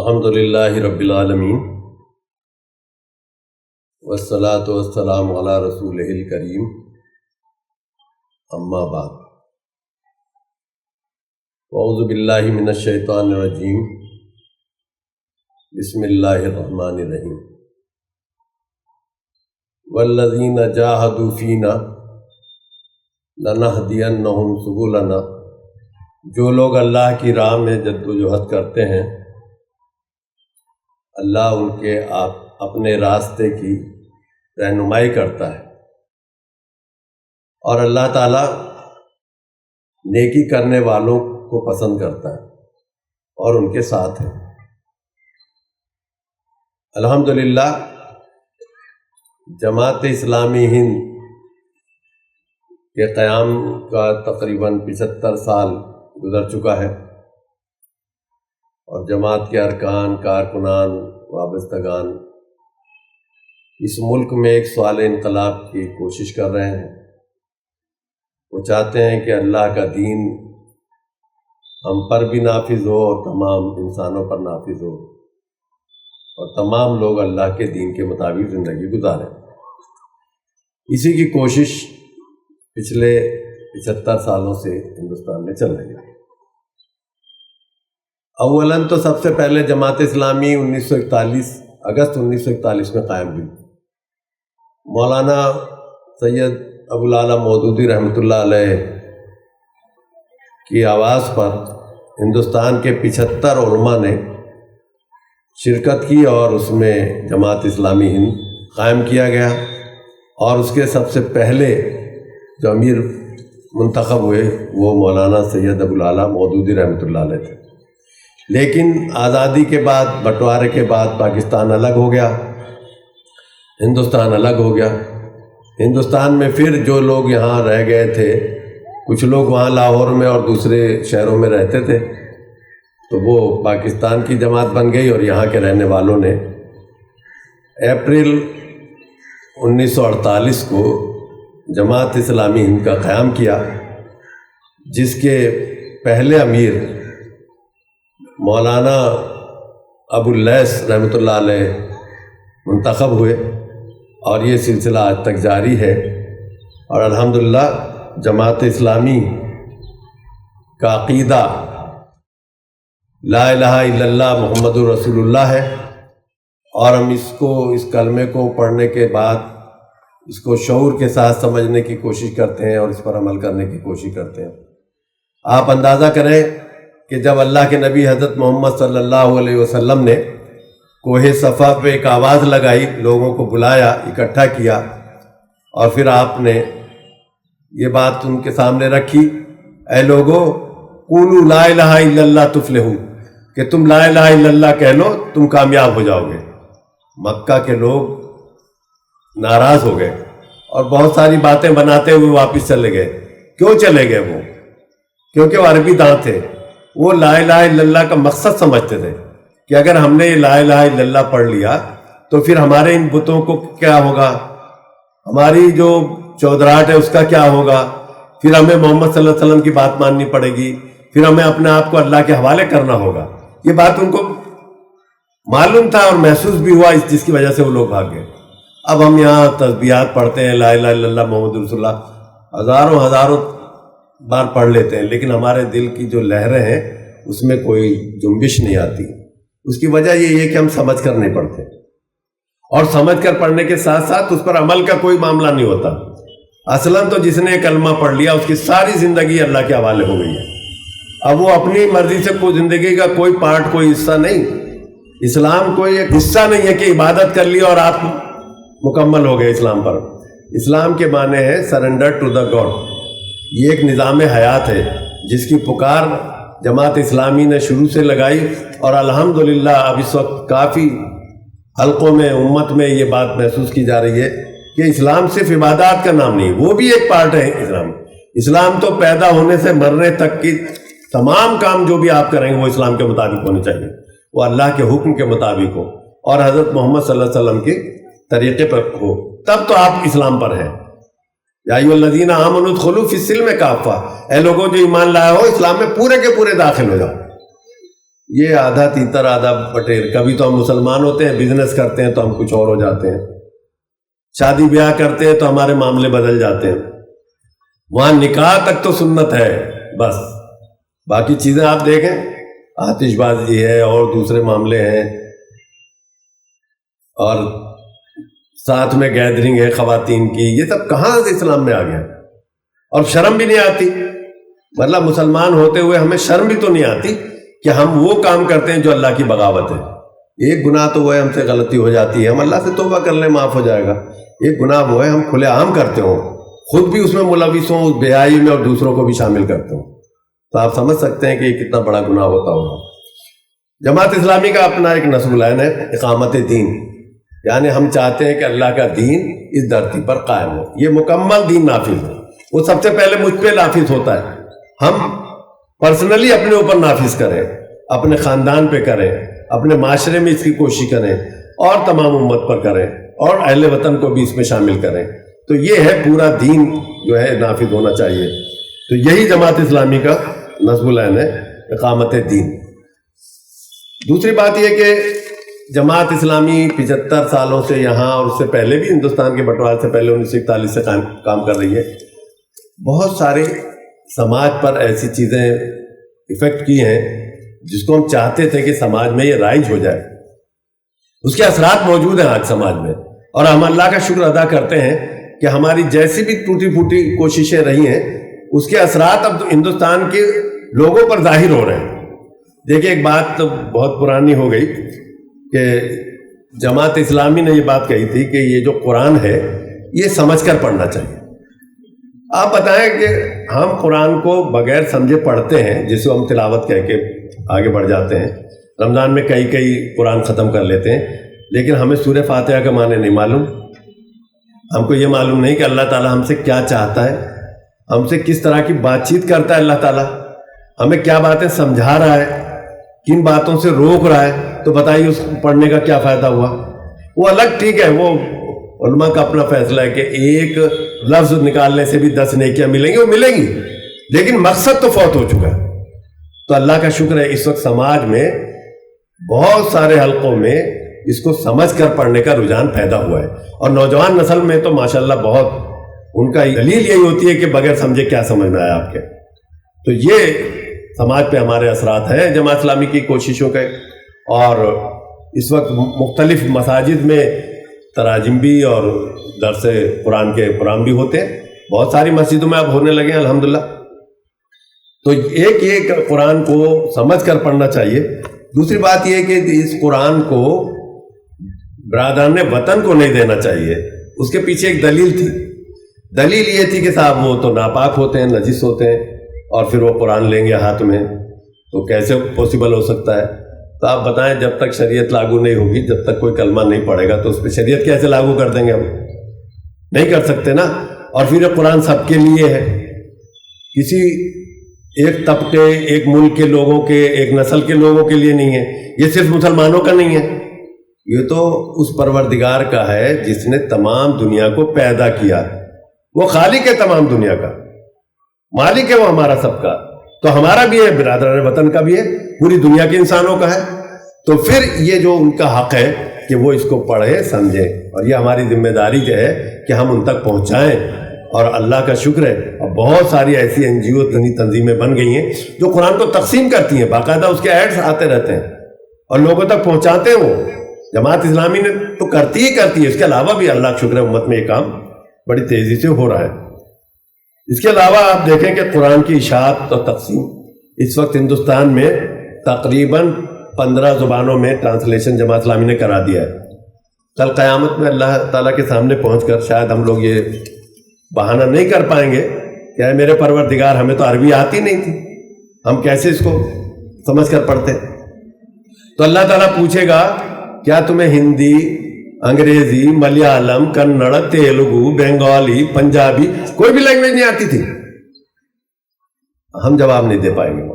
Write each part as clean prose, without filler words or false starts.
الحمدللہ رب العالمین والصلاة والسلام علی رسولہ الکریم، اما بعد، اعوذ باللہ من الشیطان الرجیم، بسم اللہ الرحمن الرحیم۔ والذین جاہدوا فینا لنہدینہم سبلنا، جو لوگ اللہ کی راہ میں جدوجہد کرتے ہیں اللہ ان کے اپنے راستے کی رہنمائی کرتا ہے، اور اللہ تعالیٰ نیکی کرنے والوں کو پسند کرتا ہے اور ان کے ساتھ ہے۔ الحمدللہ جماعت اسلامی ہند کے قیام کا تقریباً 75 سال گزر چکا ہے، اور جماعت کے ارکان، کارکنان، وابستگان اس ملک میں ایک سوال انقلاب کی کوشش کر رہے ہیں۔ وہ چاہتے ہیں کہ اللہ کا دین ہم پر بھی نافذ ہو اور تمام انسانوں پر نافذ ہو، اور تمام لوگ اللہ کے دین کے مطابق زندگی گزاریں۔ اسی کی کوشش پچھلے 75 سالوں سے ہندوستان میں چل رہی ہے۔ اولاً تو سب سے پہلے جماعت اسلامی 1941 اگست 1941 میں قائم ہوئی۔ مولانا سید ابو العلا مودودی رحمۃ اللہ علیہ کی آواز پر ہندوستان کے 75 علماء نے شرکت کی، اور اس میں جماعت اسلامی ہند قائم کیا گیا، اور اس کے سب سے پہلے جو امیر منتخب ہوئے وہ مولانا سید ابو العلا مودودی رحمۃ اللہ علیہ تھے۔ لیکن آزادی کے بعد، بٹوارے کے بعد پاکستان الگ ہو گیا، ہندوستان الگ ہو گیا۔ ہندوستان میں پھر جو لوگ یہاں رہ گئے تھے، کچھ لوگ وہاں لاہور میں اور دوسرے شہروں میں رہتے تھے، تو وہ پاکستان کی جماعت بن گئی، اور یہاں کے رہنے والوں نے اپریل 1948 کو جماعت اسلامی ہند کا قیام کیا، جس کے پہلے امیر مولانا ابو اللیث رحمۃ اللہ علیہ منتخب ہوئے، اور یہ سلسلہ آج تک جاری ہے۔ اور الحمدللہ جماعت اسلامی کا عقیدہ لا الہ الا اللہ محمد رسول اللہ ہے، اور ہم اس کلمے کو پڑھنے کے بعد اس کو شعور کے ساتھ سمجھنے کی کوشش کرتے ہیں اور اس پر عمل کرنے کی کوشش کرتے ہیں۔ آپ اندازہ کریں کہ جب اللہ کے نبی حضرت محمد صلی اللہ علیہ وسلم نے کوہ صفا پہ ایک آواز لگائی، لوگوں کو بلایا، اکٹھا کیا، اور پھر آپ نے یہ بات ان کے سامنے رکھی، اے لوگو قولوا لا الہ الا اللہ تفلحوا، کہ تم لا الہ الا اللہ کہہ لو تم کامیاب ہو جاؤ گے۔ مکہ کے لوگ ناراض ہو گئے اور بہت ساری باتیں بناتے ہوئے واپس چلے گئے۔ کیوں چلے گئے وہ؟ کیونکہ وہ عربی داں تھے، وہ لا الہ الا اللہ کا مقصد سمجھتے تھے کہ اگر ہم نے یہ لا الہ الا اللہ پڑھ لیا تو پھر ہمارے ان بتوں کو کیا ہوگا، ہماری جو چودراہٹ ہے اس کا کیا ہوگا، پھر ہمیں محمد صلی اللہ علیہ وسلم کی بات ماننی پڑے گی، پھر ہمیں اپنے آپ کو اللہ کے حوالے کرنا ہوگا۔ یہ بات ان کو معلوم تھا اور محسوس بھی ہوا، جس کی وجہ سے وہ لوگ بھاگ گئے۔ اب ہم یہاں تسبیحات پڑھتے ہیں، لا الہ الا اللہ محمد رسول اللہ ہزاروں بار پڑھ لیتے ہیں، لیکن ہمارے دل کی جو لہریں ہیں اس میں کوئی جنبش نہیں آتی۔ اس کی وجہ یہ ہے کہ ہم سمجھ کر نہیں پڑھتے، اور سمجھ کر پڑھنے کے ساتھ ساتھ اس پر عمل کا کوئی معاملہ نہیں ہوتا۔ اصلاً تو جس نے کلمہ پڑھ لیا اس کی ساری زندگی اللہ کے حوالے ہو گئی ہے۔ اب وہ اپنی مرضی سے کوئی زندگی کا کوئی پارٹ، کوئی حصہ نہیں۔ اسلام کوئی ایک حصہ نہیں ہے کہ عبادت کر لی اور آپ مکمل ہو گئے اسلام پر۔ اسلام کے معنی ہے سرنڈر ٹو دا گاڈ۔ یہ ایک نظام حیات ہے جس کی پکار جماعت اسلامی نے شروع سے لگائی، اور الحمدللہ اب اس وقت کافی حلقوں میں، امت میں یہ بات محسوس کی جا رہی ہے کہ اسلام صرف عبادات کا نام نہیں، وہ بھی ایک پارٹ ہے اسلام۔ اسلام تو پیدا ہونے سے مرنے تک کی تمام کام جو بھی آپ کریں گے وہ اسلام کے مطابق ہونے چاہیے، وہ اللہ کے حکم کے مطابق ہو، اور حضرت محمد صلی اللہ علیہ وسلم کے طریقے پر ہو، تب تو آپ اسلام پر ہیں۔ یا ایھا الذین آمنوا ادخلوا فی السلم کافہ، اے لوگوں جو ایمان لائے ہو اسلام میں پورے کے پورے داخل ہو جاؤ۔ یہ آدھا تیتر آدھا بٹیر. کبھی تو ہم مسلمان ہوتے ہیں, بزنس کرتے ہیں تو ہم کچھ اور ہو جاتے ہیں, شادی بیاہ کرتے ہیں تو ہمارے معاملے بدل جاتے ہیں. وہاں نکاح تک تو سنت ہے بس, باقی چیزیں آپ دیکھیں, آتش بازی ہے اور دوسرے معاملے ہیں, اور ساتھ میں گیدرنگ ہے خواتین کی, یہ سب کہاں سے اسلام میں آ گیا؟ اور شرم بھی نہیں آتی, مطلب مسلمان ہوتے ہوئے ہمیں شرم بھی تو نہیں آتی کہ ہم وہ کام کرتے ہیں جو اللہ کی بغاوت ہے. ایک گناہ تو وہ ہے ہم سے غلطی ہو جاتی ہے, ہم اللہ سے توبہ کر لیں معاف ہو جائے گا. ایک گناہ وہ ہے ہم کھلے عام کرتے ہوں, خود بھی اس میں ملوث ہوں اس بے حیائی میں, اور دوسروں کو بھی شامل کرتے ہوں. تو آپ سمجھ سکتے ہیں کہ یہ کتنا بڑا گناہ ہوتا ہوگا. جماعت اسلامی کا اپنا ایک نصب العین ہے اقامت دین, یعنی ہم چاہتے ہیں کہ اللہ کا دین اس دھرتی پر قائم ہو, یہ مکمل دین نافذ ہو. وہ سب سے پہلے مجھ پہ نافذ ہوتا ہے, ہم پرسنلی اپنے اوپر نافذ کریں, اپنے خاندان پہ کریں, اپنے معاشرے میں اس کی کوشش کریں, اور تمام امت پر کریں, اور اہل وطن کو بھی اس میں شامل کریں. تو یہ ہے پورا دین جو ہے نافذ ہونا چاہیے. تو یہی جماعت اسلامی کا نصب العین ہے اقامت دین. دوسری بات یہ کہ جماعت اسلامی 75 سالوں سے یہاں, اور اس سے پہلے بھی ہندوستان کے بٹوارے سے پہلے 1941 سے کام کر رہی ہے. بہت سارے سماج پر ایسی چیزیں ایفیکٹ کی ہیں جس کو ہم چاہتے تھے کہ سماج میں یہ رائج ہو جائے. اس کے اثرات موجود ہیں آج سماج میں, اور ہم اللہ کا شکر ادا کرتے ہیں کہ ہماری جیسی بھی ٹوٹی پھوٹی کوششیں رہی ہیں اس کے اثرات اب ہندوستان کے لوگوں پر ظاہر ہو رہے ہیں. دیکھیں, ایک بات تو بہت پرانی ہو گئی کہ جماعت اسلامی نے یہ بات کہی تھی کہ یہ جو قرآن ہے یہ سمجھ کر پڑھنا چاہیے. آپ بتائیں کہ ہم قرآن کو بغیر سمجھے پڑھتے ہیں, جس کو ہم تلاوت کہہ کے آگے بڑھ جاتے ہیں, رمضان میں کئی قرآن ختم کر لیتے ہیں, لیکن ہمیں سورہ فاتحہ کا معنی نہیں معلوم. ہم کو یہ معلوم نہیں کہ اللہ تعالیٰ ہم سے کیا چاہتا ہے, ہم سے کس طرح کی بات چیت کرتا ہے اللہ تعالیٰ, ہمیں کیا باتیں سمجھا رہا ہے, کن باتوں سے روک رہا ہے. تو بتائیے اس پڑھنے کا کیا فائدہ ہوا؟ وہ الگ ٹھیک ہے, وہ علماء کا اپنا فیصلہ ہے کہ ایک لفظ نکالنے سے بھی 10 نیکیاں ملیں گی, وہ ملیں گی, لیکن مقصد تو فوت ہو چکا ہے. تو اللہ کا شکر ہے اس وقت سماج میں بہت سارے حلقوں میں اس کو سمجھ کر پڑھنے کا رجحان پیدا ہوا ہے, اور نوجوان نسل میں تو ماشاءاللہ بہت, ان کا دلیل یہی ہوتی ہے کہ بغیر سمجھے کیا سمجھ میں آیا آپ کے. تو یہ سماج پہ ہمارے اثرات ہیں جماعت اسلامی کی کوششوں کے. اور اس وقت مختلف مساجد میں تراجم بھی اور درس قرآن کے پروگرام بھی ہوتے ہیں, بہت ساری مسجدوں میں اب ہونے لگے ہیں الحمدللہ. تو ایک قرآن کو سمجھ کر پڑھنا چاہیے. دوسری بات یہ کہ اس قرآن کو برادران وطن کو نہیں دینا چاہیے. اس کے پیچھے ایک دلیل تھی. دلیل یہ تھی کہ صاحب وہ تو ناپاک ہوتے ہیں, نجس ہوتے ہیں, اور پھر وہ قرآن لیں گے ہاتھ میں, تو کیسے پاسبل ہو سکتا ہے؟ تو آپ بتائیں, جب تک شریعت لاگو نہیں ہوگی, جب تک کوئی کلمہ نہیں پڑھے گا, تو اس پہ شریعت کیسے لاگو کر دیں گے؟ ہم نہیں کر سکتے نا. اور پھر یہ قرآن سب کے لیے ہے, کسی ایک طبقے, ایک ملک کے لوگوں کے, ایک نسل کے لوگوں کے لیے نہیں ہے. یہ صرف مسلمانوں کا نہیں ہے, یہ تو اس پروردگار کا ہے جس نے تمام دنیا کو پیدا کیا. وہ خالق ہے تمام دنیا کا, مالک ہے وہ ہمارا سب کا. تو ہمارا بھی ہے, برادران وطن کا بھی ہے, پوری دنیا کے انسانوں کا ہے. تو پھر یہ جو ان کا حق ہے کہ وہ اس کو پڑھیں سمجھیں, اور یہ ہماری ذمہ داری جو ہے کہ ہم ان تک پہنچائیں. اور اللہ کا شکر ہے اب بہت ساری ایسی NGO تنظیمیں بن گئی ہیں جو قرآن کو تقسیم کرتی ہیں, باقاعدہ اس کے ایڈز آتے رہتے ہیں اور لوگوں تک پہنچاتے ہیں. وہ جماعت اسلامی نے تو کرتی ہے. اس کے علاوہ بھی اللہ کا شکر ہے امت میں یہ کام بڑی تیزی سے ہو رہا ہے. اس کے علاوہ آپ دیکھیں کہ قرآن کی اشاعت اور تقسیم اس وقت ہندوستان میں تقریباً 15 زبانوں میں ٹرانسلیشن جماعت اسلامی نے کرا دیا ہے. کل قیامت میں اللہ تعالیٰ کے سامنے پہنچ کر شاید ہم لوگ یہ بہانہ نہیں کر پائیں گے کہ اے میرے پروردگار, ہمیں تو عربی آتی نہیں تھی, ہم کیسے اس کو سمجھ کر پڑھتے. تو اللہ تعالیٰ پوچھے گا کیا تمہیں ہندی, انگریزی, ملیالم, کنڑ, تیلگو, بنگالی, پنجابی, کوئی بھی لینگویج نہیں آتی تھی؟ ہم جواب نہیں دے پائیں گے.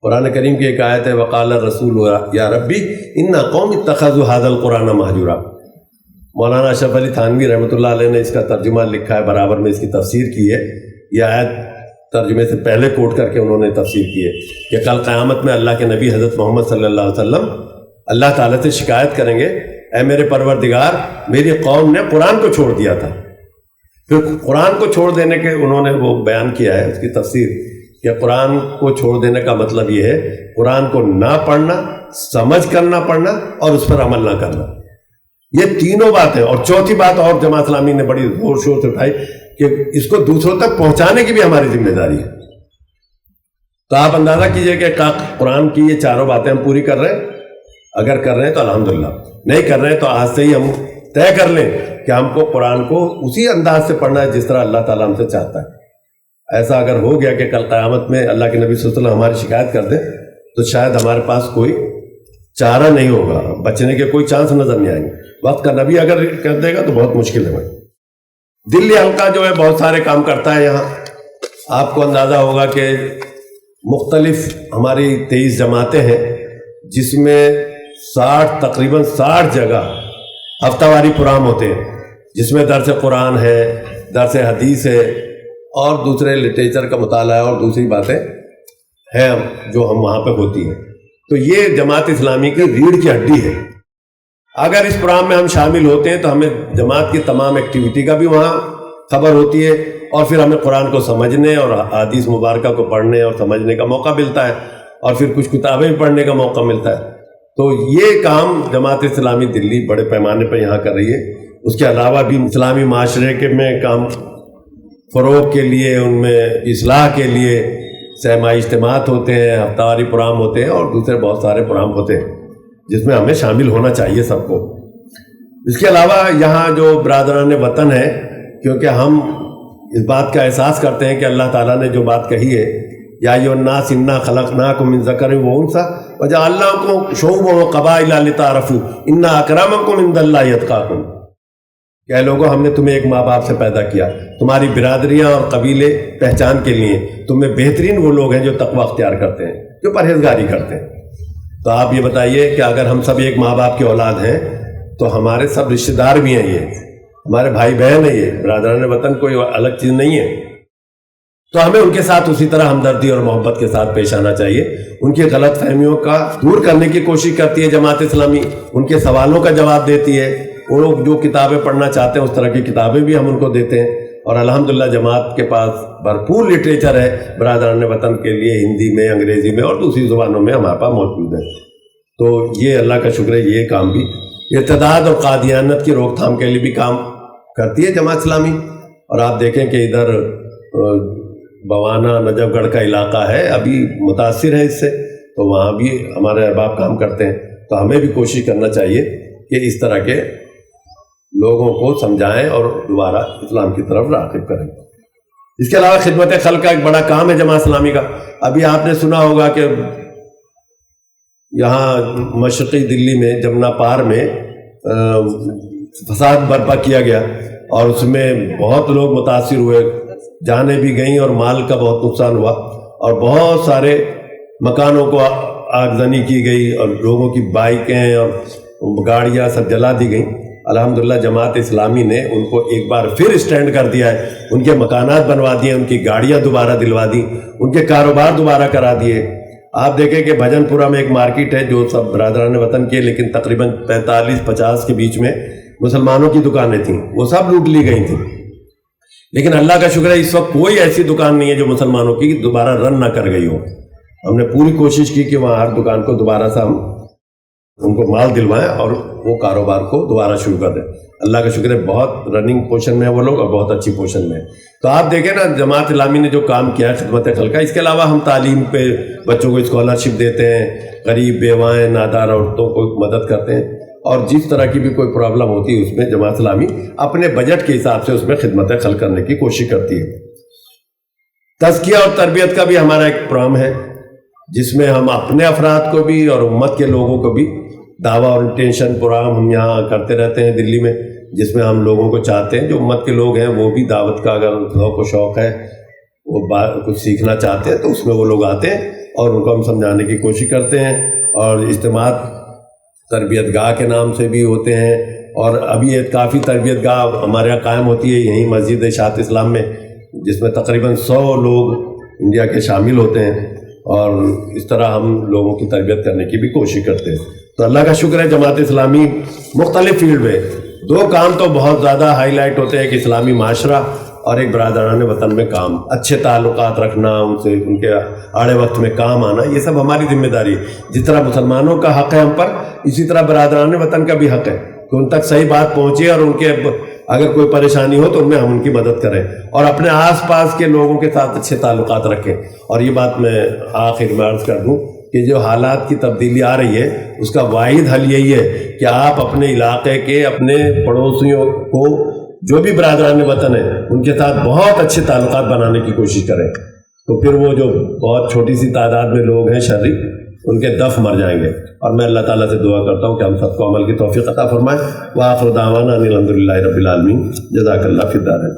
قرآن کریم کی ایک آیت ہے, وقال الرسول یا ربی ان قوم اتخذوا هذا القرآن مہجورا. مولانا اشرف علی تھانوی رحمۃ اللہ علیہ نے اس کا ترجمہ لکھا ہے, برابر میں اس کی تفسیر کی ہے. یہ آیت ترجمے سے پہلے کوٹ کر کے انہوں نے تفسیر کی ہے کہ کل قیامت میں اللہ کے نبی حضرت محمد صلی اللہ علیہ وسلم اللہ تعالیٰ سے شکایت کریں گے، اے میرے پروردگار، میری قوم نے قرآن کو چھوڑ دیا تھا۔ پھر قرآن کو چھوڑ دینے کے انہوں نے وہ بیان کیا ہے، اس کی تفسیر کہ قرآن کو چھوڑ دینے کا مطلب یہ ہے قرآن کو نہ پڑھنا، سمجھ کر نہ پڑھنا اور اس پر عمل نہ کرنا۔ یہ تینوں باتیں، اور چوتھی بات اور جماعت اسلامی نے بڑی زور شور سے اٹھائی کہ اس کو دوسروں تک پہنچانے کی بھی ہماری ذمہ داری ہے۔ تو آپ اندازہ کیجئے کہ قرآن کی یہ چاروں باتیں ہم پوری کر رہے ہیں، اگر کر رہے ہیں تو الحمدللہ، نہیں کر رہے ہیں تو آج سے ہی ہم طے کر لیں کہ ہم کو قرآن کو اسی انداز سے پڑھنا ہے جس طرح اللہ تعالیٰ ہم سے چاہتا ہے۔ ایسا اگر ہو گیا کہ کل قیامت میں اللہ کے نبی صلی اللہ علیہ وسلم ہماری شکایت کر دیں تو شاید ہمارے پاس کوئی چارہ نہیں ہوگا، بچنے کے کوئی چانس نظر نہیں آئیں گے۔ وقت کا نبی اگر کر دے گا تو بہت مشکل ہے بھائی۔ دلی حلقہ جو ہے بہت سارے کام کرتا ہے یہاں، آپ کو اندازہ ہوگا کہ مختلف ہماری 23 جماعتیں ہیں جس میں تقریباً 60 جگہ ہفتہ واری پروگرام ہوتے ہیں، جس میں درس قرآن ہے، درس حدیث ہے اور دوسرے لٹریچر کا مطالعہ اور دوسری باتیں ہیں جو ہم وہاں پہ ہوتی ہیں۔ تو یہ جماعت اسلامی کی ریڑھ کی ہڈی ہے۔ اگر اس پروگرام میں ہم شامل ہوتے ہیں تو ہمیں جماعت کی تمام ایکٹیویٹی کا بھی وہاں خبر ہوتی ہے، اور پھر ہمیں قرآن کو سمجھنے اور احادیث مبارکہ کو پڑھنے اور سمجھنے کا موقع ملتا ہے، اور پھر کچھ کتابیں بھی پڑھنے کا موقع ملتا ہے۔ تو یہ کام جماعت اسلامی دلی بڑے پیمانے پر یہاں کر رہی ہے۔ اس کے علاوہ بھی اسلامی معاشرے کے میں کام فروغ کے لیے، ان میں اصلاح کے لیے سہمائی اجتماعات ہوتے ہیں، ہفتہ واری پروگرام ہوتے ہیں اور دوسرے بہت سارے پروگرام ہوتے ہیں جس میں ہمیں شامل ہونا چاہیے سب کو۔ اس کے علاوہ یہاں جو برادران وطن ہے، کیونکہ ہم اس بات کا احساس کرتے ہیں کہ اللہ تعالیٰ نے جو بات کہی ہے، یا ایھا الناس انا خلقناکم من ذکر و انثی وجعلناکم شعوبا وقبائل لتعارفوا ان اکرمکم عند اللہ اتقاکم، کہ لوگوں ہم نے تمہیں ایک ماں باپ سے پیدا کیا، تمہاری برادریاں اور قبیلے پہچان کے لیے، تمہیں بہترین وہ لوگ ہیں جو تقوی اختیار کرتے ہیں، جو پرہیزگاری کرتے ہیں۔ تو آپ یہ بتائیے کہ اگر ہم سب ایک ماں باپ کے اولاد ہیں تو ہمارے سب رشتہ دار بھی ہیں، یہ ہمارے بھائی بہن ہیں، یہ برادران وطن کوئی الگ چیز نہیں ہے۔ تو ہمیں ان کے ساتھ اسی طرح ہمدردی اور محبت کے ساتھ پیش آنا چاہیے۔ ان کی غلط فہمیوں کا دور کرنے کی کوشش کرتی ہے جماعت اسلامی، ان کے سوالوں کا جواب دیتی ہے، وہ لوگ جو کتابیں پڑھنا چاہتے ہیں اس طرح کی کتابیں بھی ہم ان کو دیتے ہیں، اور الحمدللہ جماعت کے پاس بھرپور لٹریچر ہے برادران وطن کے لیے، ہندی میں، انگریزی میں اور دوسری زبانوں میں ہمارے پاس موجود ہے۔ تو یہ اللہ کا شکر ہے، یہ کام بھی ارتداد اور قادیانیت کی روک تھام کے لیے بھی کام کرتی ہے جماعت اسلامی۔ اور آپ دیکھیں کہ ادھر بوانا نجف گڑھ کا علاقہ ہے، ابھی متاثر ہے اس سے، تو وہاں بھی ہمارے احباب کام کرتے ہیں۔ تو ہمیں بھی کوشش کرنا چاہیے کہ اس طرح کے لوگوں کو سمجھائیں اور دوبارہ اسلام کی طرف راغب کریں۔ اس کے علاوہ خدمت خلق کا ایک بڑا کام ہے جماعت اسلامی کا۔ ابھی آپ نے سنا ہوگا کہ یہاں مشرقی دلی میں جمنا پار میں فساد برپا کیا گیا، اور اس میں بہت لوگ متاثر ہوئے، جانیں بھی گئیں اور مال کا بہت نقصان ہوا، اور بہت سارے مکانوں کو آگزنی کی گئی اور لوگوں کی بائکیں اور گاڑیاں سب جلا دی گئیں۔ الحمدللہ جماعت اسلامی نے ان کو ایک بار پھر اسٹینڈ کر دیا ہے، ان کے مکانات بنوا دیے، ان کی گاڑیاں دوبارہ دلوا دی، ان کے کاروبار دوبارہ کرا دیے۔ آپ دیکھیں کہ بھجن پورہ میں ایک مارکیٹ ہے جو سب برادران وطن کے، لیکن تقریباً 45-50 کے بیچ میں مسلمانوں کی دکانیں تھیں، وہ سب لوٹ لی گئی تھیں۔ لیکن اللہ کا شکر ہے اس وقت کوئی ایسی دکان نہیں ہے جو مسلمانوں کی دوبارہ رن نہ کر گئی ہو۔ ہم نے پوری کوشش کی کہ وہاں ہر دکان کو دوبارہ سے ہم ان کو مال دلوائیں اور وہ کاروبار کو دوبارہ شروع کر دیں۔ اللہ کا شکر ہے بہت رننگ پوزیشن میں ہے وہ لوگ، اور بہت اچھی پوزیشن میں ہے۔ تو آپ دیکھیں نا جماعت اسلامی نے جو کام کیا ہے خدمت خلق کا۔ اس کے علاوہ ہم تعلیم پہ بچوں کو اسکالرشپ دیتے ہیں، غریب بیوائیں نادار عورتوں کو مدد کرتے ہیں، اور جس طرح کی بھی کوئی پرابلم ہوتی ہے اس میں جماعت اسلامی اپنے بجٹ کے حساب سے اس میں خدمت خلق کرنے کی کوشش کرتی ہے۔ تزکیہ اور تربیت کا بھی ہمارا ایک پروگرام ہے جس میں ہم اپنے افراد کو بھی اور امت کے لوگوں کو بھی دعویٰ اور انٹینشن پروگرام ہم یہاں کرتے رہتے ہیں دلی میں، جس میں ہم لوگوں کو چاہتے ہیں جو امت کے لوگ ہیں وہ بھی دعوت کا اگر ذوق و شوق ہے، وہ کچھ سیکھنا چاہتے ہیں تو اس میں وہ لوگ آتے ہیں اور ان کو ہم سمجھانے کی کوشش کرتے ہیں۔ اور اجتماعات تربیت گاہ کے نام سے بھی ہوتے ہیں، اور ابھی ایک کافی تربیت گاہ ہمارے یہاں قائم ہوتی ہے یہیں مسجد اشاعت اسلام میں، جس میں تقریباً 100 لوگ انڈیا کے شامل ہوتے ہیں اور اس طرح ہم لوگوں کی تربیت کرنے کی بھی کوشش کرتے ہیں. تو اللہ کا شکر ہے جماعت اسلامی مختلف فیلڈ میں 2 کام تو بہت زیادہ ہائی لائٹ ہوتے ہیں کہ اسلامی معاشرہ اور ایک برادران وطن میں کام، اچھے تعلقات رکھنا، ان سے ان کے آڑے وقت میں کام آنا، یہ سب ہماری ذمہ داری ہے. جس طرح مسلمانوں کا حق ہے ہم پر، اسی طرح برادران وطن کا بھی حق ہے کہ ان تک صحیح بات پہنچے اور ان کے اگر کوئی پریشانی ہو تو ان میں ہم ان کی مدد کریں اور اپنے آس پاس کے لوگوں کے ساتھ اچھے تعلقات رکھیں. اور یہ بات میں آخر میں عرض کر دوں کہ جو حالات کی تبدیلی آ رہی ہے اس کا واحد حل یہی ہے کہ آپ اپنے علاقے کے اپنے پڑوسیوں کو، جو بھی برادران وطن ہیں، ان کے ساتھ بہت اچھے تعلقات بنانے کی کوشش کریں. تو پھر وہ جو بہت چھوٹی سی تعداد میں لوگ ہیں شرری، ان کے دف مر جائیں گے. اور میں اللہ تعالیٰ سے دعا کرتا ہوں کہ ہم سب کو عمل کی توفیق عطا فرمائے. وآخر دعوانا ان الحمد للہ رب العالمین. جزاک اللہ فی الدارین.